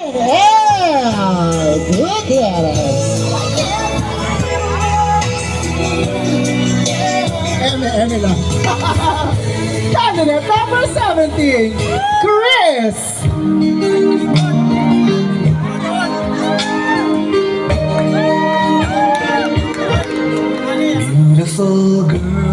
Yeah, look at us. Eme lang. Candidate number 17, Chris. Beautiful girl.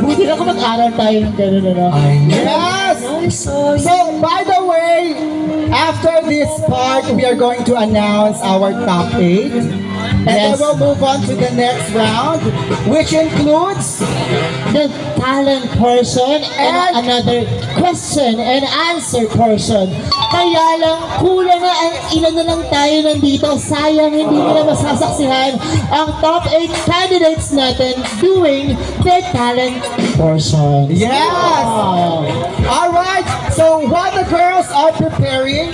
Buti na kung mag-aral tayo ng gano'n, ano? Yes! So, by the way, after this part, we are going to announce our top 8. And then we'll move on to the next round, which includes the talent portion and another question and answer portion. Kaya lang, kulang na ang ilan na lang tayo nandito. Sayang hindi nila masasaksihan ang top 8 candidates natin doing the talent portion. yes! Alright, so while the girls are preparing,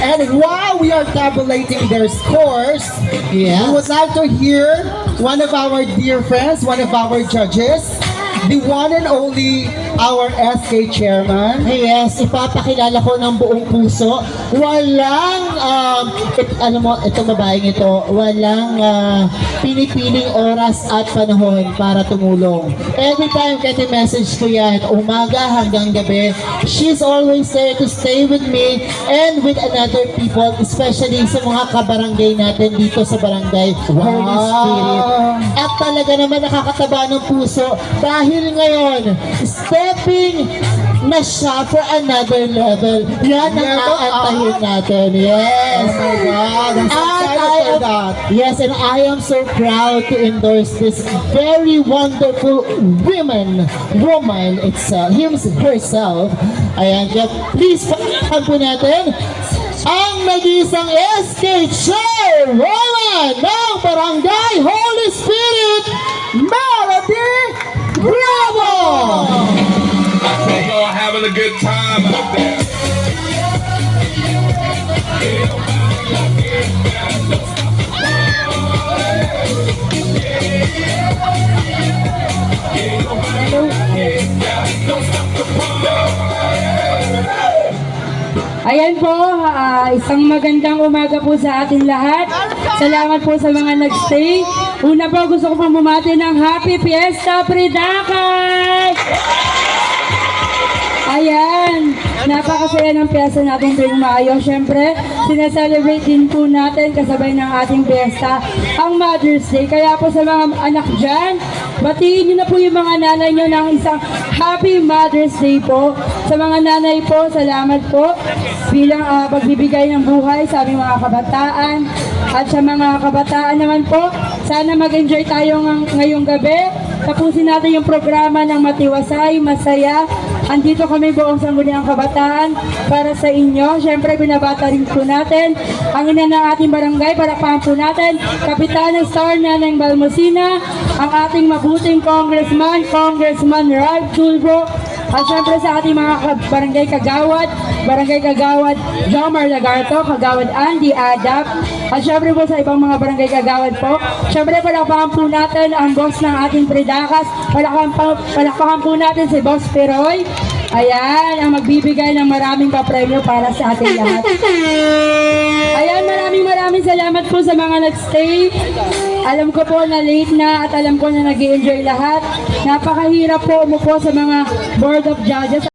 and while we are tabulating their scores, we would like to hear one of our dear friends, one of our judges, the one and only our SK chairman. Yes, ipapakilala ko ng buong puso. Walang, alam mo, itong babaeng ito, walang pinipiling oras at panahon para tumulong. Every time kahit message ko yan, umaga hanggang gabi, she's always there to stay with me and with another people, especially sa mga kabarangay natin dito sa barangay Holy Spirit. At talaga naman nakakataba ng puso dahil ngayon, stepping na siya for another level. Yan ang aantayin natin. Yes. Oh my God, I'm so excited for that. Yes, and I am so proud to endorse this very wonderful woman itself, herself. Ayan, please pakinggan po natin ang nag-iisang SK Chairwoman ng Barangay Holy Spirit, Melody Bravo! Hope y'all having a good time out there. Ayan po, isang magandang umaga po sa ating lahat. Salamat po sa mga nagstay. Una po, gusto ko pong bumati ng Happy Fiesta Predacay! Ayan, napakasaya ng piyesta natin tuwing Mayo. Siyempre, sinaselebrate din po natin kasabay ng ating piyesta ang Mother's Day. Kaya po sa mga anak dyan, batiin nyo na po yung mga nanay nyo ng isang Happy Mother's Day po. Sa mga nanay po, salamat po bilang pagbibigay ng buhay sa aming mga kabataan. At sa mga kabataan naman po, sana mag-enjoy tayo ngayong gabi. Tapusin natin yung programa ng matiwasay, masaya. Andito kami buong sangguniang kabataan para sa inyo. Siyempre, binabata rin po natin ang ina ng ating barangay. Palakpakan po natin, Kapitana Star Nanang Balmosina, ang ating mabuting Congressman Ralph Tulfo. At siyempre sa ating mga barangay kagawad Jomar Lagarto, kagawad Andy Adap. At siyempre po sa ibang mga barangay kagawad po. Siyempre palakpakan po natin ang boss ng ating Predakas. Palakpakan po natin si Boss Peroy. Ayan, ang magbibigay ng maraming papremyo para sa ating lahat. Ayan, maraming salamat po sa mga nagstay. Alam ko po na late na at alam ko na nag-i-enjoy lahat. Napakahirap po umupo sa mga Board of Judges.